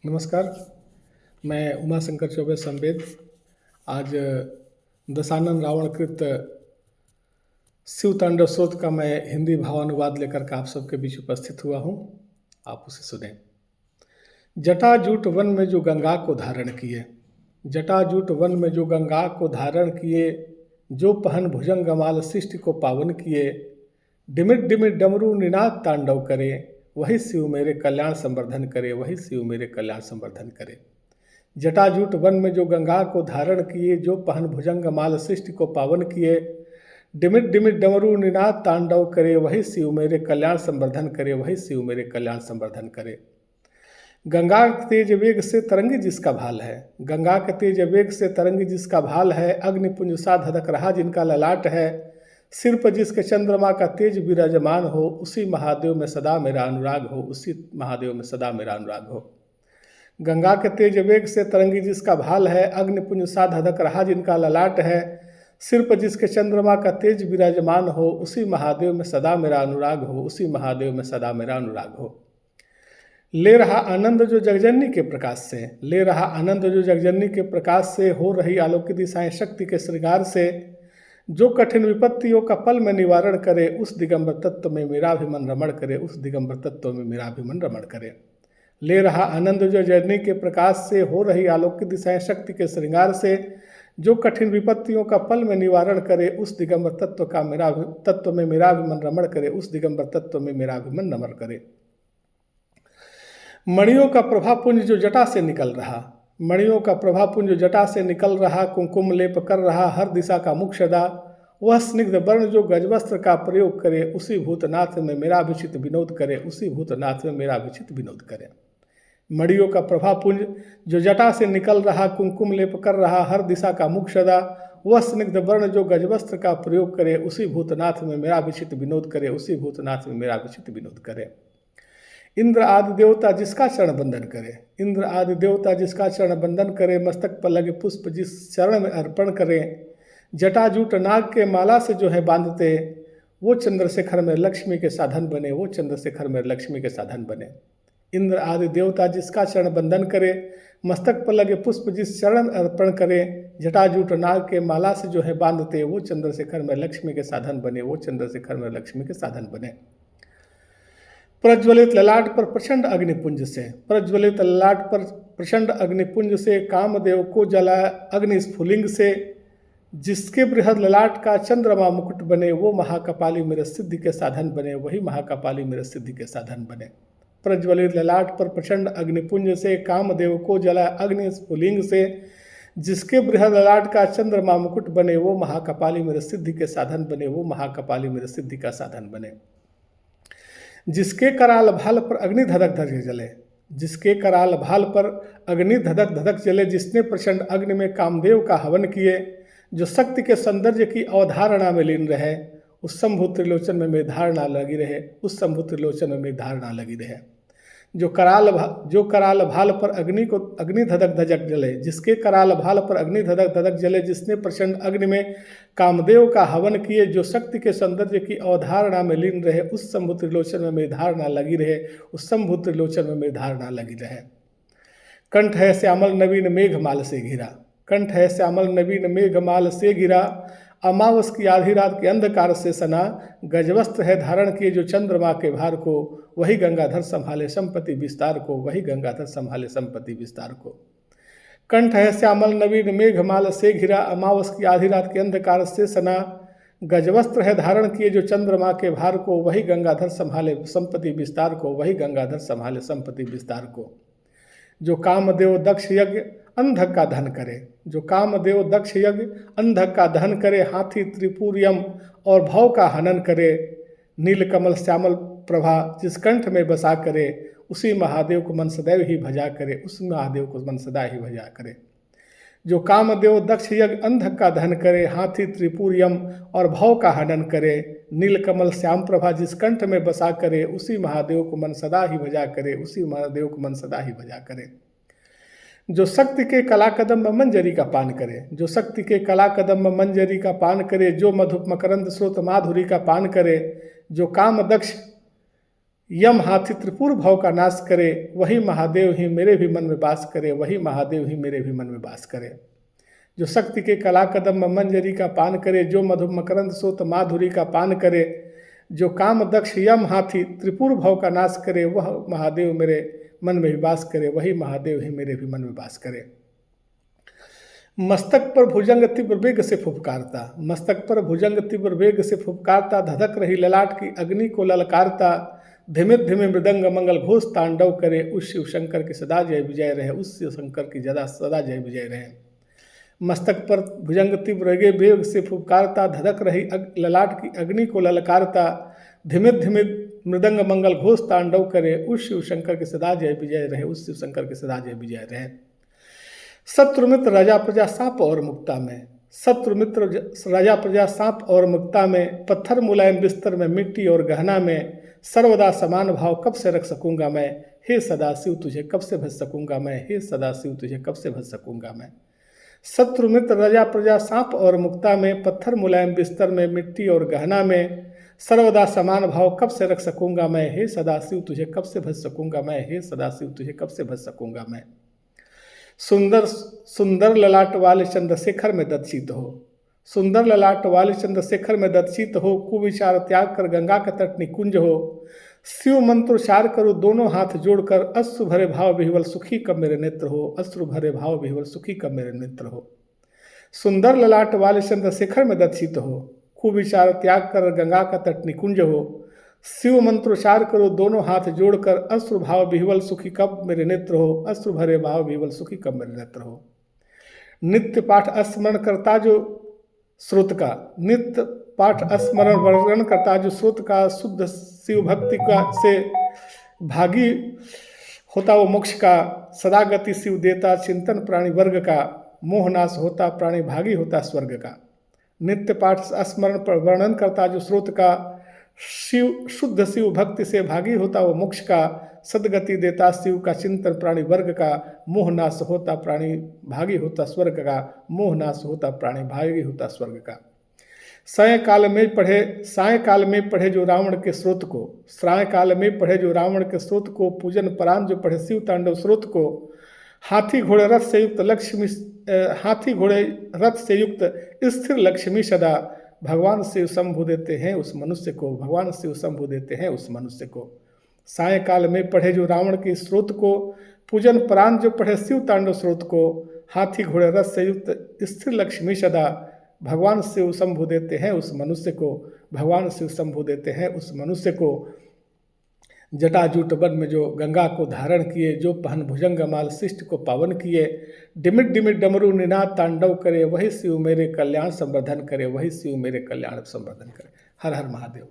नमस्कार, मैं उमाशंकर चौबे संवेद आज दशानन रावणकृत शिव तांडव स्तोत्र का मैं हिंदी भावानुवाद लेकर के आप सबके बीच उपस्थित हुआ हूँ। आप उसे सुने। जटाजूट वन में जो गंगा को धारण किए, जटाजूट वन में जो गंगा को धारण किए, जो पहन भुजंगमाल सृष्टि को पावन किए, डिमिट डिमिट डमरू निनाद तांडव करे, वही शिव मेरे कल्याण संवर्धन करे, वही शिव मेरे कल्याण संवर्धन करे। जटाजूट वन में जो गंगा को धारण किए, जो पहन भुजंगमाल सृष्टि को पावन किए, डिमिट डिमिट डमरू निनाद तांडव करे, वही शिव मेरे कल्याण संवर्धन करे, वही शिव मेरे कल्याण संवर्धन करे। गंगा के तेज वेग से तरंगी जिसका भाल है, गंगा के तेज वेग से तरंगी जिसका भाल है, अग्निपुंज सा धधक रहा जिनका ललाट है, सिर पर जिसके चंद्रमा का तेज विराजमान हो, उसी महादेव में सदा मेरा अनुराग हो, उसी महादेव में सदा मेरा अनुराग हो। गंगा के तेज वेग से तरंगी जिसका भाल है, अग्निपुंज सा धधक रहा जिनका ललाट है, सिर पर जिसके चंद्रमा का तेज विराजमान हो, उसी महादेव में सदा मेरा अनुराग हो, उसी महादेव में सदा मेरा अनुराग हो। ले रहा आनंद जो जगजननी के प्रकाश से, ले रहा आनंद जो जगजननी के प्रकाश से, हो रही आलोकित दिशाएं शक्ति के श्रृंगार से, जो कठिन विपत्तियों का पल में निवारण करे, उस दिगंबर तत्व में मेरा भी मन रमण करे, उस दिगंबर तत्व में मेरा भी मन रमण करे। ले रहा आनंद जो जगजननी के प्रकाश से, हो रही आलोकित दिशाएं शक्ति के श्रृंगार से, जो कठिन विपत्तियों का पल में निवारण करे, उस दिगंबर तत्व में मेरा भी मन रमण करे, उस दिगंबर तत्व में मेरा भी मन रमण करे। मणियों का प्रभापुंज जो जटा से निकल रहा, मणियों का प्रभापुंज जो जटा से निकल रहा, कुमकुम लेप कर रहा हर दिशा का मुख सदा, वह स्निग्ध वर्ण जो गजवस्त्र का प्रयोग करे, उसी भूतनाथ में मेरा अभिचित विनोद करे, उसी भूतनाथ में मेरा अभिचित विनोद करे। मणियों का प्रभापुंज जो जटा से निकल रहा, कुमकुम लेप कर रहा हर दिशा का मुख सदा, वह स्निग्ध वर्ण जो गजवस्त्र का प्रयोग करे, उसी भूतनाथ में मेरा अभिचित विनोद करे, उसी भूतनाथ में मेरा अभिचित विनोद करे। इंद्र आदि देवता जिसका चरण बंदन करे, इंद्र आदि देवता जिसका चरण बंदन करे, मस्तक पर लगे पुष्प जिस चरण में अर्पण करें, जटाजूट नाग के माला से जो है बांधते, वो चंद्रशेखर में लक्ष्मी के साधन बने, वो चंद्रशेखर में लक्ष्मी के साधन बने। इंद्र आदि देवता जिसका चरण बंदन करे, मस्तक पर लगे पुष्प जिस चरण अर्पण करें, जटाजूट नाग के माला से जो है बांधते, वो चंद्रशेखर में लक्ष्मी के साधन बने, वो चंद्रशेखर में लक्ष्मी के साधन बने। प्रज्वलित ललाट पर प्रचंड अग्निपुंज से, प्रज्वलित ललाट पर प्रचंड अग्निपुंज से, कामदेव को जलाया अग्नि स्फुलिंग से, जिसके बृहद ललाट का चंद्रमा मुकुट बने, वो महाकपाली मेरे सिद्धि के साधन बने, वही महाकपाली मेरे सिद्धि के साधन बने। प्रज्वलित ललाट पर प्रचंड अग्निपुंज से, कामदेव को जलाया अग्नि स्फुलिंग से, जिसके बृहद ललाट का चंद्रमा मुकुट बने, वो महाकपाली मेरे सिद्धि के साधन बने, वो महाकपाली मेरे सिद्धि का साधन बने। जिसके कराल भाल पर अग्नि धधक धधक जले, जिसके कराल भाल पर अग्नि धधक धधक जले, जिसने प्रचंड अग्नि में कामदेव का हवन किए, जो शक्ति के सौंदर्य की अवधारणा में लीन रहे, उस शंभु त्रिलोचन में मेरी धारणा लगी रहे, उस शंभु त्रिलोचन में मेरी धारणा लगी रहे। जो कराल भाल पर अग्नि धधक धधक जले, जिसके कराल भाल पर अग्नि धधक धधक जले, जिसने प्रचंड अग्नि में कामदेव का हवन किए, जो शक्ति के सौंदर्य की अवधारणा में लीन रहे, उस शंभु त्रिलोचन में मेरी धारणा लगी रहे, उस शंभु त्रिलोचन में मेरी धारणा लगी रहे। कंठ है श्यामल नवीन मेघमाल से घिरा, कंठ है श्यामल नवीन मेघमाल से घिरा, अमावस की आधी रात के अंधकार से सना, गजवस्त्र है धारण किए जो चंद्रमा के भार को, वही गंगाधर संभाले संपत्ति विस्तार को, वही गंगाधर संभाले संपत्ति विस्तार को। कंठ है श्यामल नवीन मेघमाल से घिरा, अमावस की आधी रात के अंधकार से सना, गजवस्त्र है धारण किए जो चंद्रमा के भार को, वही गंगाधर संभाले संपत्ति विस्तार को, वही गंगाधर संभाले संपत्ति विस्तार को। जो कामदेव दक्ष यज्ञ अंधक का दहन करे, जो कामदेव दक्ष यज्ञ अंधक का दहन करे, हाथी त्रिपुरियम और भव का हनन करे, नीलकमल श्यामल प्रभा जिस कंठ में बसा करे, उसी महादेव को मन सदैव ही भजा करे, उस महादेव को मन सदा ही भजा करे। जो कामदेव दक्ष यज्ञ अंधक का दहन करे, हाथी त्रिपुरियम और भव का हनन करे, नीलकमल श्याम प्रभा जिस कंठ में बसा करे, उसी महादेव को मन सदा ही भजा करे, उसी महादेव को मन सदा ही भजा करे। जो शक्ति के कला कदम में मंजरी का पान करे, जो शक्ति के कला कदम में मंजरी का पान करे, जो मधुप मकरंद स्रोत माधुरी का पान करे, जो काम दक्ष यम हाथी त्रिपुर भव का नाश करे, वही महादेव ही मेरे भी मन में वास करे, वही महादेव ही मेरे भी मन में वास करे। जो शक्ति के कला कदम मंजरी का पान करे, जो मधु मकरंद सोत माधुरी का पान करे, जो काम दक्ष यम हाथी त्रिपुर भव का नाश करे, वह महादेव मेरे मन में भी वास करे, वही महादेव ही मेरे भी मन में वास करे। मस्तक पर भुजंग तीव्र वेग से फुफकारता, मस्तक पर भुजंग तीव्र वेग से फुफकारता, धधक रही ललाट की अग्नि को ललकारता, धीमे धीमे मृदंग मंगल घोष तांडव करे, उस शिव शंकर की सदा जय विजय रहे, उस शिव शंकर की सदा जय विजय रहे। मस्तक पर भुजंग तीव्र वेग से फुफकारता, धधक रही ललाट की अग्नि को ललकारता, धीमे धीमे मृदंग मंगल घोष तांडव करे, उस शिव शंकर की सदा जय विजय रहे, उस शिव शंकर की सदा जय विजय रहे। शत्रु मित्र राजा प्रजा सांप और मुक्ता में, शत्रु मित्र राजा प्रजा सांप और मुक्ता में, पत्थर मुलायम बिस्तर में मिट्टी और गहना में, सर्वदा समान भाव कब से रख सकूंगा मैं, हे सदाशिव तुझे कब से भज सकूंगा मैं, हे सदाशिव तुझे कब से भज सकूंगा मैं। शत्रु मित्र राजा प्रजा सांप और मुक्ता में, पत्थर मुलायम बिस्तर में मिट्टी और गहना में, सर्वदा समान भाव कब से रख सकूंगा मैं, हे सदाशिव तुझे कब से भज सकूंगा मैं, हे सदाशिव तुझे कब से भज सकूंगा मैं। सुंदर सुंदर ललाट वाले चंद्रशेखर में दत्सित हो, सुंदर ललाट वाले चंद्रशेखर में दत्सित हो, कुविचार त्याग कर गंगा का तट निकुंज हो, शिव मंत्रोच्चार करो दोनों हाथ जोड़कर, अश्रु भरे भाव विह्वल सुखी कब मेरे नेत्र हो, अश्रु भरे भाव विह्वल सुखी कब मेरे नेत्र हो। सुंदर ललाट वाले चंद्रशेखर में दत्सित हो, कुविचार त्याग कर गंगा का तट निकुंज हो, शिव मंत्रोच्चार करो दोनों हाथ जोड़कर, अश्रु भाव विह्वल सुखी कब मेरे नेत्र हो, अश्रु भरे भाव विह्वल सुखी कब मेरे नेत्र हो। नित्य पाठ स्मरण करता जो श्रोत का, नित्य पाठ स्मरण वर्णन करता जो श्रोत का, शुद्ध शिव भक्ति का से भागी होता वो मोक्ष का, सदा गति शिव देता चिंतन प्राणी वर्ग का, मोहनाश होता प्राणी भागी होता स्वर्ग का। नित्य पाठ स्मरण पर वर्णन करता जो श्रोत का, शिव शुद्ध शिव भक्ति से भागी होता वो मोक्ष का, सदगति देता शिव का चिंतन प्राणी वर्ग का, मोहनाश होता प्राणी भागी होता स्वर्ग का, मोहनाश होता प्राणी भागी होता स्वर्ग का। सायकाल में पढ़े जो रावण के स्रोत को, सायकाल में पढ़े जो रावण के स्रोत को, पूजन परान जो पढ़े शिव तांडव स्रोत को, हाथी घोड़े रथ से युक्त लक्ष्मी, हाथी घोड़े रथ से युक्त स्थिर लक्ष्मी सदा, भगवान शिव शंभु देते हैं उस मनुष्य को, भगवान शिव शंभु देते हैं उस मनुष्य को। सायकाल में पढ़े जो रावण के स्रोत को, पूजन प्राण जो पढ़े शिव तांडव स्रोत को, हाथी घोड़े रथ से युक्त स्थिर लक्ष्मी सदा, भगवान शिव शंभु देते हैं उस मनुष्य को, भगवान शिव शंभु देते हैं उस मनुष्य को। जटाजूट वन में जो गंगा को धारण किए, जो पहन भुजंग माल शिष्ट को पावन किए, डिमिट डिमिट डमरू निनाद तांडव करे, वही शिव मेरे कल्याण संवर्धन करे, वही शिव मेरे कल्याण संवर्धन करे। हर हर महादेव।